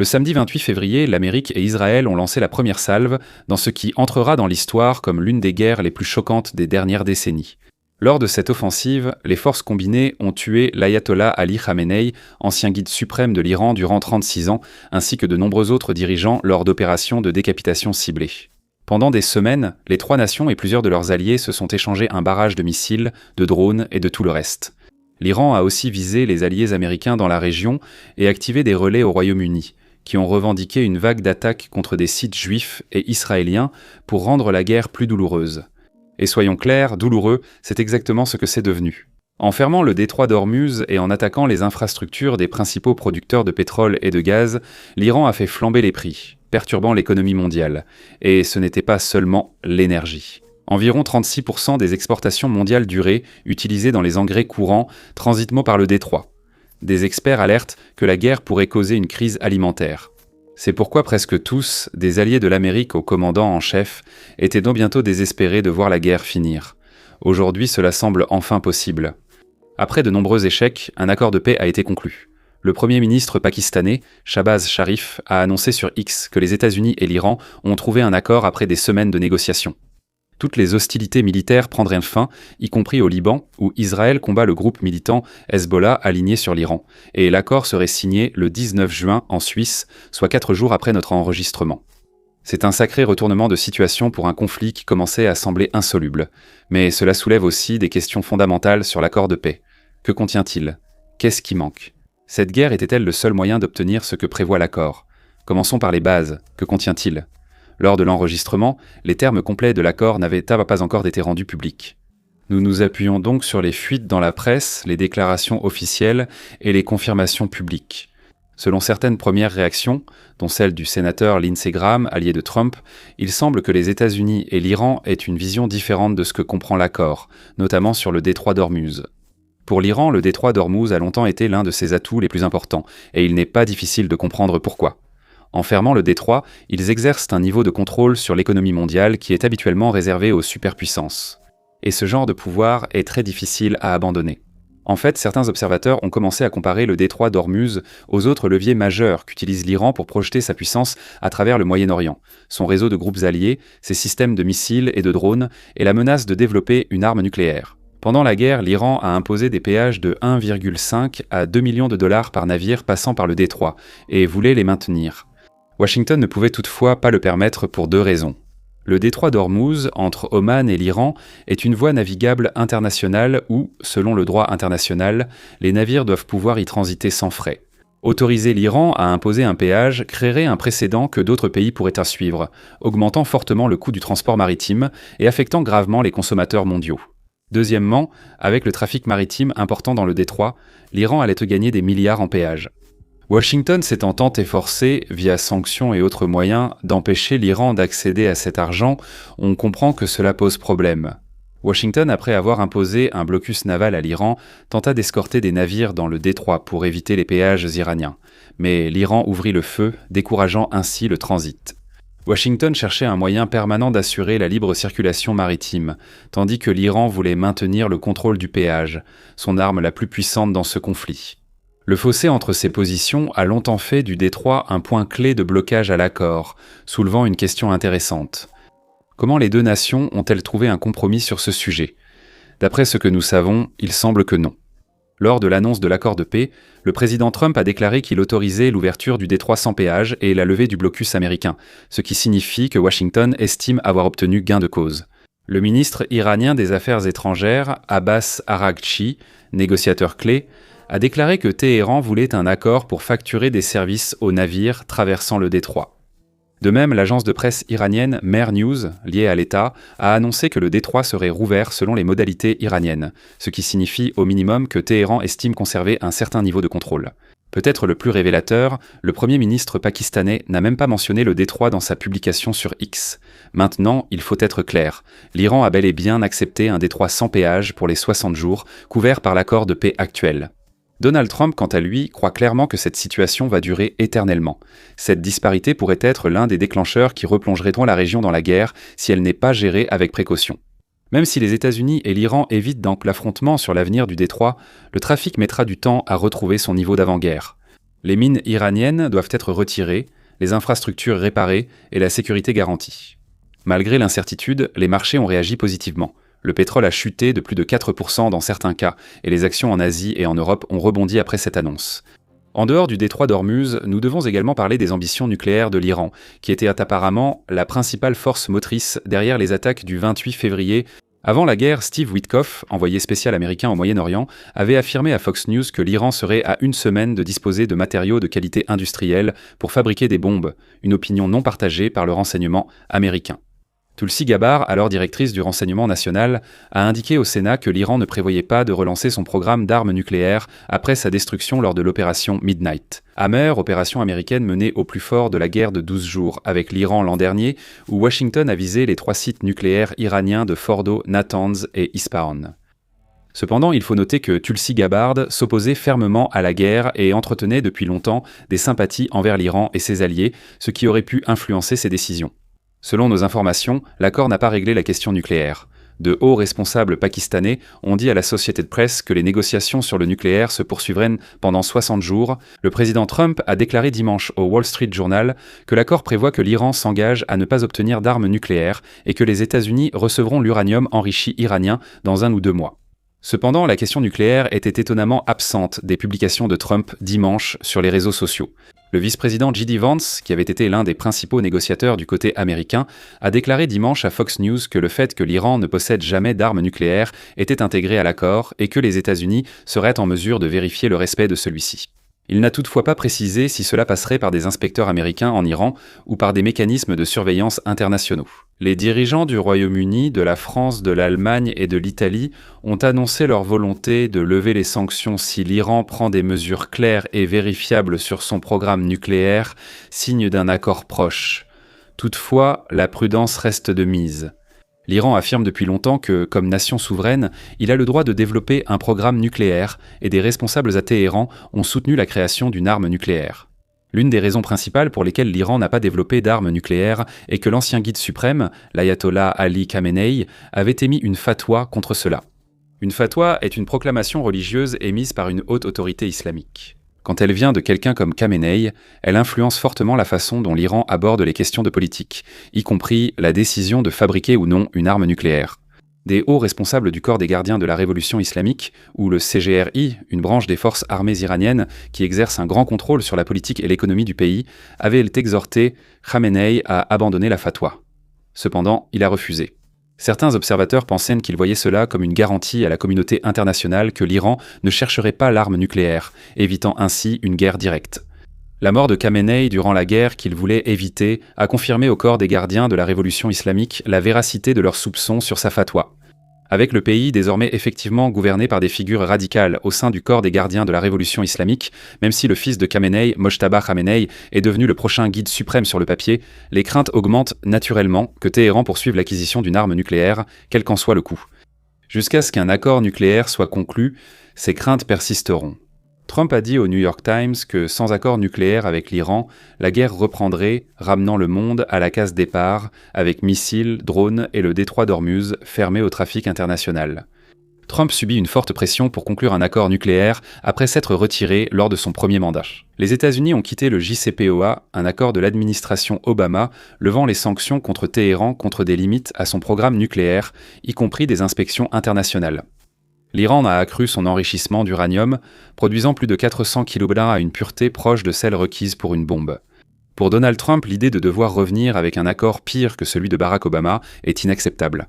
Le samedi 28 février, l'Amérique et Israël ont lancé la première salve dans ce qui entrera dans l'histoire comme l'une des guerres les plus choquantes des dernières décennies. Lors de cette offensive, les forces combinées ont tué l'ayatollah Ali Khamenei, ancien guide suprême de l'Iran durant 36 ans, ainsi que de nombreux autres dirigeants lors d'opérations de décapitation ciblées. Pendant des semaines, les trois nations et plusieurs de leurs alliés se sont échangés un barrage de missiles, de drones et de tout le reste. L'Iran a aussi visé les alliés américains dans la région et activé des relais au Royaume-Uni, qui ont revendiqué une vague d'attaques contre des sites juifs et israéliens pour rendre la guerre plus douloureuse. Et soyons clairs, douloureux, c'est exactement ce que c'est devenu. En fermant le détroit d'Ormuz et en attaquant les infrastructures des principaux producteurs de pétrole et de gaz, l'Iran a fait flamber les prix, perturbant l'économie mondiale. Et ce n'était pas seulement l'énergie. Environ 36% des exportations mondiales d'urée, utilisées dans les engrais courants, transitent par le détroit. Des experts alertent que la guerre pourrait causer une crise alimentaire. C'est pourquoi presque tous, des alliés de l'Amérique au commandant en chef, étaient donc bientôt désespérés de voir la guerre finir. Aujourd'hui, cela semble enfin possible. Après de nombreux échecs, un accord de paix a été conclu. Le Premier ministre pakistanais, Shahbaz Sharif, a annoncé sur X que les États-Unis et l'Iran ont trouvé un accord après des semaines de négociations. Toutes les hostilités militaires prendraient fin, y compris au Liban, où Israël combat le groupe militant Hezbollah aligné sur l'Iran, et l'accord serait signé le 19 juin en Suisse, soit 4 jours après notre enregistrement. C'est un sacré retournement de situation pour un conflit qui commençait à sembler insoluble, mais cela soulève aussi des questions fondamentales sur l'accord de paix. Que contient-il ? Qu'est-ce qui manque ? Cette guerre était-elle le seul moyen d'obtenir ce que prévoit l'accord ? Commençons par les bases. Que contient-il ? Lors de l'enregistrement, les termes complets de l'accord n'avaient pas encore été rendus publics. Nous nous appuyons donc sur les fuites dans la presse, les déclarations officielles et les confirmations publiques. Selon certaines premières réactions, dont celle du sénateur Lindsey Graham, allié de Trump, il semble que les États-Unis et l'Iran aient une vision différente de ce que comprend l'accord, notamment sur le détroit d'Ormuz. Pour l'Iran, le détroit d'Ormuz a longtemps été l'un de ses atouts les plus importants, et il n'est pas difficile de comprendre pourquoi. En fermant le détroit, ils exercent un niveau de contrôle sur l'économie mondiale qui est habituellement réservé aux superpuissances. Et ce genre de pouvoir est très difficile à abandonner. En fait, certains observateurs ont commencé à comparer le détroit d'Ormuz aux autres leviers majeurs qu'utilise l'Iran pour projeter sa puissance à travers le Moyen-Orient, son réseau de groupes alliés, ses systèmes de missiles et de drones, et la menace de développer une arme nucléaire. Pendant la guerre, l'Iran a imposé des péages de 1,5 à 2 millions de dollars par navire passant par le détroit, et voulait les maintenir. Washington ne pouvait toutefois pas le permettre pour deux raisons. Le détroit d'Ormuz, entre Oman et l'Iran, est une voie navigable internationale où, selon le droit international, les navires doivent pouvoir y transiter sans frais. Autoriser l'Iran à imposer un péage créerait un précédent que d'autres pays pourraient suivre, augmentant fortement le coût du transport maritime et affectant gravement les consommateurs mondiaux. Deuxièmement, avec le trafic maritime important dans le détroit, l'Iran allait gagner des milliards en péage. Washington s'étant tant efforcé, via sanctions et autres moyens, d'empêcher l'Iran d'accéder à cet argent, on comprend que cela pose problème. Washington, après avoir imposé un blocus naval à l'Iran, tenta d'escorter des navires dans le détroit pour éviter les péages iraniens. Mais l'Iran ouvrit le feu, décourageant ainsi le transit. Washington cherchait un moyen permanent d'assurer la libre circulation maritime, tandis que l'Iran voulait maintenir le contrôle du péage, son arme la plus puissante dans ce conflit. Le fossé entre ces positions a longtemps fait du détroit un point clé de blocage à l'accord, soulevant une question intéressante. Comment les deux nations ont-elles trouvé un compromis sur ce sujet ? D'après ce que nous savons, il semble que non. Lors de l'annonce de l'accord de paix, le président Trump a déclaré qu'il autorisait l'ouverture du détroit sans péage et la levée du blocus américain, ce qui signifie que Washington estime avoir obtenu gain de cause. Le ministre iranien des Affaires étrangères, Abbas Araghchi, négociateur clé, a déclaré que Téhéran voulait un accord pour facturer des services aux navires traversant le détroit. De même, l'agence de presse iranienne Mer News, liée à l'État, a annoncé que le détroit serait rouvert selon les modalités iraniennes, ce qui signifie au minimum que Téhéran estime conserver un certain niveau de contrôle. Peut-être le plus révélateur, le Premier ministre pakistanais n'a même pas mentionné le détroit dans sa publication sur X. Maintenant, il faut être clair, l'Iran a bel et bien accepté un détroit sans péage pour les 60 jours, couvert par l'accord de paix actuel. Donald Trump, quant à lui, croit clairement que cette situation va durer éternellement. Cette disparité pourrait être l'un des déclencheurs qui replongerait la région dans la guerre si elle n'est pas gérée avec précaution. Même si les États-Unis et l'Iran évitent donc l'affrontement sur l'avenir du détroit, le trafic mettra du temps à retrouver son niveau d'avant-guerre. Les mines iraniennes doivent être retirées, les infrastructures réparées et la sécurité garantie. Malgré l'incertitude, les marchés ont réagi positivement. Le pétrole a chuté de plus de 4% dans certains cas, et les actions en Asie et en Europe ont rebondi après cette annonce. En dehors du détroit d'Ormuz, nous devons également parler des ambitions nucléaires de l'Iran, qui était apparemment la principale force motrice derrière les attaques du 28 février. Avant la guerre, Steve Witkoff, envoyé spécial américain au Moyen-Orient, avait affirmé à Fox News que l'Iran serait à une semaine de disposer de matériaux de qualité industrielle pour fabriquer des bombes, une opinion non partagée par le renseignement américain. Tulsi Gabbard, alors directrice du renseignement national, a indiqué au Sénat que l'Iran ne prévoyait pas de relancer son programme d'armes nucléaires après sa destruction lors de l'opération Midnight. Hammer, opération américaine menée au plus fort de la guerre de 12 jours avec l'Iran l'an dernier, où Washington a visé les 3 sites nucléaires iraniens de Fordo, Natanz et Isfahan. Cependant, il faut noter que Tulsi Gabbard s'opposait fermement à la guerre et entretenait depuis longtemps des sympathies envers l'Iran et ses alliés, ce qui aurait pu influencer ses décisions. Selon nos informations, l'accord n'a pas réglé la question nucléaire. De hauts responsables pakistanais ont dit à la Associated Press que les négociations sur le nucléaire se poursuivraient pendant 60 jours. Le président Trump a déclaré dimanche au Wall Street Journal que l'accord prévoit que l'Iran s'engage à ne pas obtenir d'armes nucléaires et que les États-Unis recevront l'uranium enrichi iranien dans 1 ou 2 mois. Cependant, la question nucléaire était étonnamment absente des publications de Trump dimanche sur les réseaux sociaux. Le vice-président J.D. Vance, qui avait été l'un des principaux négociateurs du côté américain, a déclaré dimanche à Fox News que le fait que l'Iran ne possède jamais d'armes nucléaires était intégré à l'accord et que les États-Unis seraient en mesure de vérifier le respect de celui-ci. Il n'a toutefois pas précisé si cela passerait par des inspecteurs américains en Iran ou par des mécanismes de surveillance internationaux. Les dirigeants du Royaume-Uni, de la France, de l'Allemagne et de l'Italie ont annoncé leur volonté de lever les sanctions si l'Iran prend des mesures claires et vérifiables sur son programme nucléaire, signe d'un accord proche. Toutefois, la prudence reste de mise. L'Iran affirme depuis longtemps que, comme nation souveraine, il a le droit de développer un programme nucléaire et des responsables à Téhéran ont soutenu la création d'une arme nucléaire. L'une des raisons principales pour lesquelles l'Iran n'a pas développé d'armes nucléaires est que l'ancien guide suprême, l'ayatollah Ali Khamenei, avait émis une fatwa contre cela. Une fatwa est une proclamation religieuse émise par une haute autorité islamique. Quand elle vient de quelqu'un comme Khamenei, elle influence fortement la façon dont l'Iran aborde les questions de politique, y compris la décision de fabriquer ou non une arme nucléaire. Des hauts responsables du corps des gardiens de la révolution islamique, ou le CGRI, une branche des forces armées iraniennes qui exerce un grand contrôle sur la politique et l'économie du pays, avaient exhorté Khamenei à abandonner la fatwa. Cependant, il a refusé. Certains observateurs pensaient qu'il voyait cela comme une garantie à la communauté internationale que l'Iran ne chercherait pas l'arme nucléaire, évitant ainsi une guerre directe. La mort de Khamenei durant la guerre qu'il voulait éviter a confirmé au corps des gardiens de la révolution islamique la véracité de leurs soupçons sur sa fatwa. Avec le pays désormais effectivement gouverné par des figures radicales au sein du corps des gardiens de la révolution islamique, même si le fils de Khamenei, Mojtaba Khamenei, est devenu le prochain guide suprême sur le papier, les craintes augmentent naturellement que Téhéran poursuive l'acquisition d'une arme nucléaire, quel qu'en soit le coût. Jusqu'à ce qu'un accord nucléaire soit conclu, ces craintes persisteront. Trump a dit au New York Times que sans accord nucléaire avec l'Iran, la guerre reprendrait, ramenant le monde à la case départ, avec missiles, drones et le détroit d'Ormuz fermé au trafic international. Trump subit une forte pression pour conclure un accord nucléaire après s'être retiré lors de son premier mandat. Les États-Unis ont quitté le JCPOA, un accord de l'administration Obama, levant les sanctions contre Téhéran contre des limites à son programme nucléaire, y compris des inspections internationales. L'Iran a accru son enrichissement d'uranium, produisant plus de 400 kg à une pureté proche de celle requise pour une bombe. Pour Donald Trump, l'idée de devoir revenir avec un accord pire que celui de Barack Obama est inacceptable.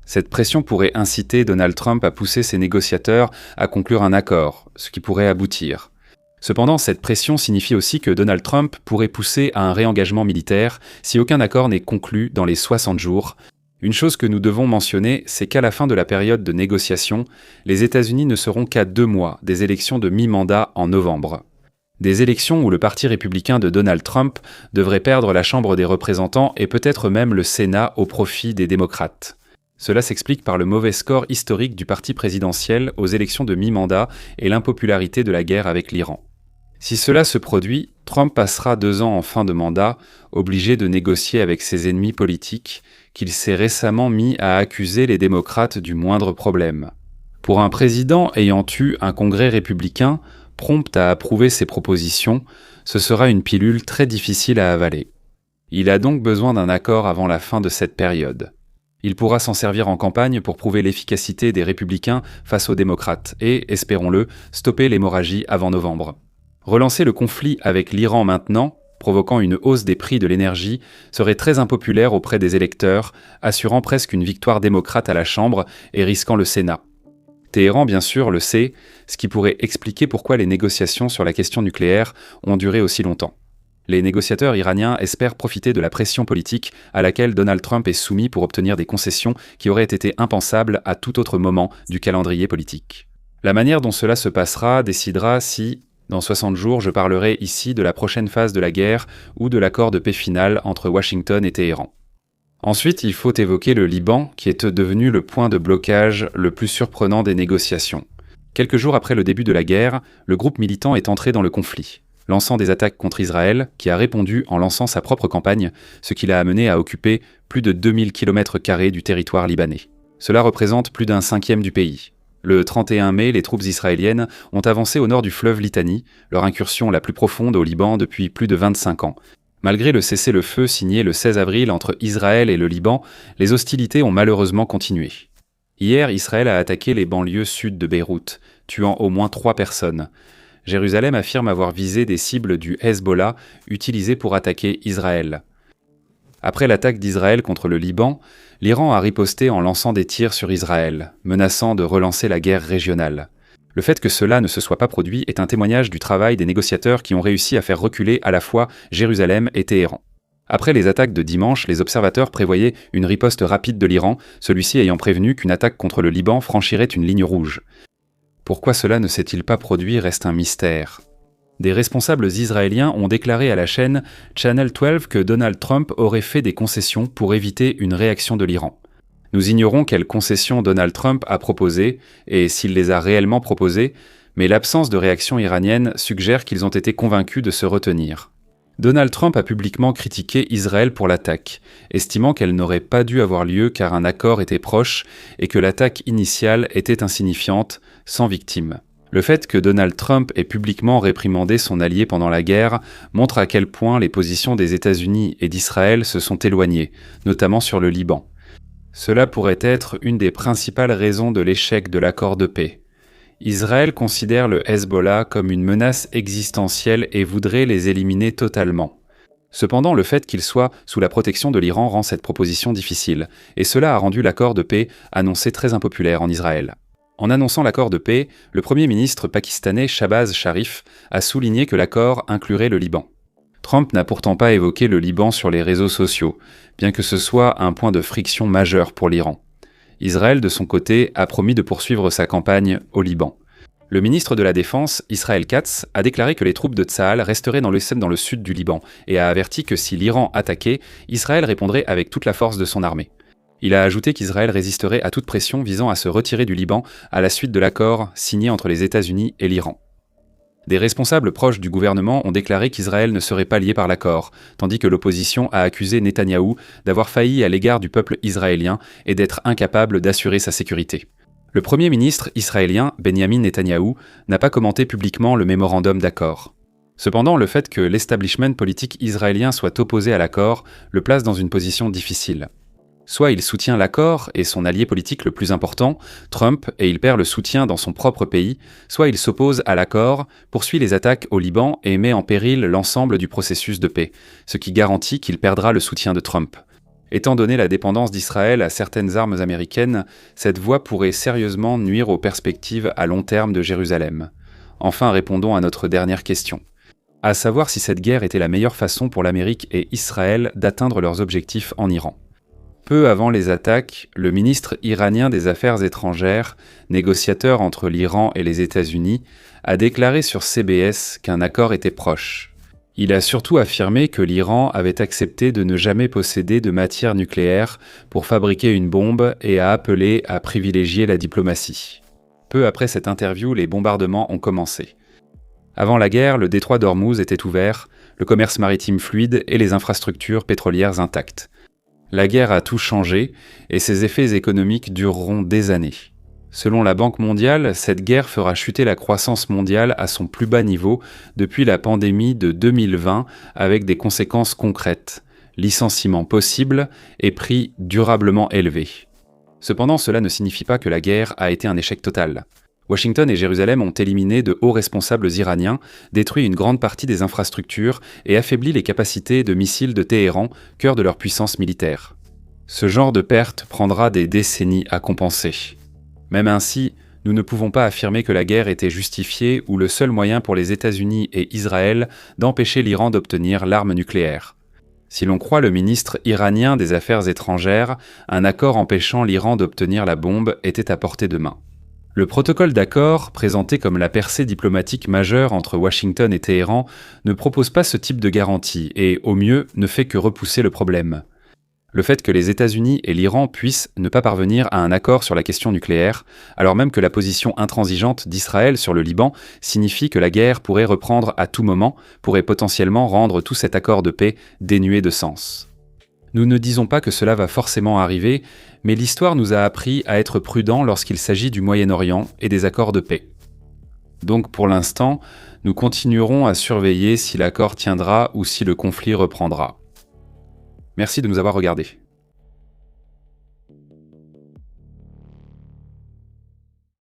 Cette pression pourrait inciter Donald Trump à pousser ses négociateurs à conclure un accord, ce qui pourrait aboutir. Cependant, cette pression signifie aussi que Donald Trump pourrait pousser à un réengagement militaire si aucun accord n'est conclu dans les 60 jours. Une chose que nous devons mentionner, c'est qu'à la fin de la période de négociation, les États-Unis ne seront qu'à 2 mois des élections de mi-mandat en novembre. Des élections où le parti républicain de Donald Trump devrait perdre la Chambre des représentants et peut-être même le Sénat au profit des démocrates. Cela s'explique par le mauvais score historique du parti présidentiel aux élections de mi-mandat et l'impopularité de la guerre avec l'Iran. Si cela se produit, Trump passera 2 ans en fin de mandat, obligé de négocier avec ses ennemis politiques, qu'il s'est récemment mis à accuser les démocrates du moindre problème. Pour un président ayant eu un congrès républicain, prompt à approuver ses propositions, ce sera une pilule très difficile à avaler. Il a donc besoin d'un accord avant la fin de cette période. Il pourra s'en servir en campagne pour prouver l'efficacité des républicains face aux démocrates et, espérons-le, stopper l'hémorragie avant novembre. Relancer le conflit avec l'Iran maintenant, provoquant une hausse des prix de l'énergie, serait très impopulaire auprès des électeurs, assurant presque une victoire démocrate à la Chambre et risquant le Sénat. Téhéran, bien sûr, le sait, ce qui pourrait expliquer pourquoi les négociations sur la question nucléaire ont duré aussi longtemps. Les négociateurs iraniens espèrent profiter de la pression politique à laquelle Donald Trump est soumis pour obtenir des concessions qui auraient été impensables à tout autre moment du calendrier politique. La manière dont cela se passera décidera si, dans 60 jours, je parlerai ici de la prochaine phase de la guerre ou de l'accord de paix final entre Washington et Téhéran. Ensuite, il faut évoquer le Liban, qui est devenu le point de blocage le plus surprenant des négociations. Quelques jours après le début de la guerre, le groupe militant est entré dans le conflit, lançant des attaques contre Israël, qui a répondu en lançant sa propre campagne, ce qui l'a amené à occuper plus de 2000 km² du territoire libanais. Cela représente plus d'un cinquième du pays. Le 31 mai, les troupes israéliennes ont avancé au nord du fleuve Litani, leur incursion la plus profonde au Liban depuis plus de 25 ans. Malgré le cessez-le-feu signé le 16 avril entre Israël et le Liban, les hostilités ont malheureusement continué. Hier, Israël a attaqué les banlieues sud de Beyrouth, tuant au moins 3 personnes. Jérusalem affirme avoir visé des cibles du Hezbollah utilisées pour attaquer Israël. Après l'attaque d'Israël contre le Liban, l'Iran a riposté en lançant des tirs sur Israël, menaçant de relancer la guerre régionale. Le fait que cela ne se soit pas produit est un témoignage du travail des négociateurs qui ont réussi à faire reculer à la fois Jérusalem et Téhéran. Après les attaques de dimanche, les observateurs prévoyaient une riposte rapide de l'Iran, celui-ci ayant prévenu qu'une attaque contre le Liban franchirait une ligne rouge. Pourquoi cela ne s'est-il pas produit reste un mystère. Des responsables israéliens ont déclaré à la chaîne Channel 12 que Donald Trump aurait fait des concessions pour éviter une réaction de l'Iran. Nous ignorons quelles concessions Donald Trump a proposées et s'il les a réellement proposées, mais l'absence de réaction iranienne suggère qu'ils ont été convaincus de se retenir. Donald Trump a publiquement critiqué Israël pour l'attaque, estimant qu'elle n'aurait pas dû avoir lieu car un accord était proche et que l'attaque initiale était insignifiante, sans victimes. Le fait que Donald Trump ait publiquement réprimandé son allié pendant la guerre montre à quel point les positions des États-Unis et d'Israël se sont éloignées, notamment sur le Liban. Cela pourrait être une des principales raisons de l'échec de l'accord de paix. Israël considère le Hezbollah comme une menace existentielle et voudrait les éliminer totalement. Cependant, le fait qu'il soit sous la protection de l'Iran rend cette proposition difficile, et cela a rendu l'accord de paix annoncé très impopulaire en Israël. En annonçant l'accord de paix, le Premier ministre pakistanais Shahbaz Sharif a souligné que l'accord inclurait le Liban. Trump n'a pourtant pas évoqué le Liban sur les réseaux sociaux, bien que ce soit un point de friction majeur pour l'Iran. Israël, de son côté, a promis de poursuivre sa campagne au Liban. Le ministre de la Défense, Israel Katz, a déclaré que les troupes de Tsahal resteraient dans le sud du Liban et a averti que si l'Iran attaquait, Israël répondrait avec toute la force de son armée. Il a ajouté qu'Israël résisterait à toute pression visant à se retirer du Liban à la suite de l'accord signé entre les États-Unis et l'Iran. Des responsables proches du gouvernement ont déclaré qu'Israël ne serait pas lié par l'accord, tandis que l'opposition a accusé Netanyahou d'avoir failli à l'égard du peuple israélien et d'être incapable d'assurer sa sécurité. Le Premier ministre israélien, Benjamin Netanyahou, n'a pas commenté publiquement le mémorandum d'accord. Cependant, le fait que l'establishment politique israélien soit opposé à l'accord le place dans une position difficile. Soit il soutient l'accord et son allié politique le plus important, Trump, et il perd le soutien dans son propre pays, soit il s'oppose à l'accord, poursuit les attaques au Liban et met en péril l'ensemble du processus de paix, ce qui garantit qu'il perdra le soutien de Trump. Étant donné la dépendance d'Israël à certaines armes américaines, cette voie pourrait sérieusement nuire aux perspectives à long terme de Jérusalem. Enfin, répondons à notre dernière question. À savoir si cette guerre était la meilleure façon pour l'Amérique et Israël d'atteindre leurs objectifs en Iran. Peu avant les attaques, le ministre iranien des Affaires étrangères, négociateur entre l'Iran et les États-Unis, a déclaré sur CBS qu'un accord était proche. Il a surtout affirmé que l'Iran avait accepté de ne jamais posséder de matière nucléaire pour fabriquer une bombe et a appelé à privilégier la diplomatie. Peu après cette interview, les bombardements ont commencé. Avant la guerre, le détroit d'Ormuz était ouvert, le commerce maritime fluide et les infrastructures pétrolières intactes. La guerre a tout changé et ses effets économiques dureront des années. Selon la Banque mondiale, cette guerre fera chuter la croissance mondiale à son plus bas niveau depuis la pandémie de 2020 avec des conséquences concrètes, licenciements possibles et prix durablement élevés. Cependant, cela ne signifie pas que la guerre a été un échec total. Washington et Jérusalem ont éliminé de hauts responsables iraniens, détruit une grande partie des infrastructures et affaibli les capacités de missiles de Téhéran, cœur de leur puissance militaire. Ce genre de perte prendra des décennies à compenser. Même ainsi, nous ne pouvons pas affirmer que la guerre était justifiée ou le seul moyen pour les États-Unis et Israël d'empêcher l'Iran d'obtenir l'arme nucléaire. Si l'on croit le ministre iranien des Affaires étrangères, un accord empêchant l'Iran d'obtenir la bombe était à portée de main. Le protocole d'accord, présenté comme la percée diplomatique majeure entre Washington et Téhéran, ne propose pas ce type de garantie et, au mieux, ne fait que repousser le problème. Le fait que les États-Unis et l'Iran puissent ne pas parvenir à un accord sur la question nucléaire, alors même que la position intransigeante d'Israël sur le Liban signifie que la guerre pourrait reprendre à tout moment, pourrait potentiellement rendre tout cet accord de paix dénué de sens. Nous ne disons pas que cela va forcément arriver, mais l'histoire nous a appris à être prudents lorsqu'il s'agit du Moyen-Orient et des accords de paix. Donc pour l'instant, nous continuerons à surveiller si l'accord tiendra ou si le conflit reprendra. Merci de nous avoir regardés.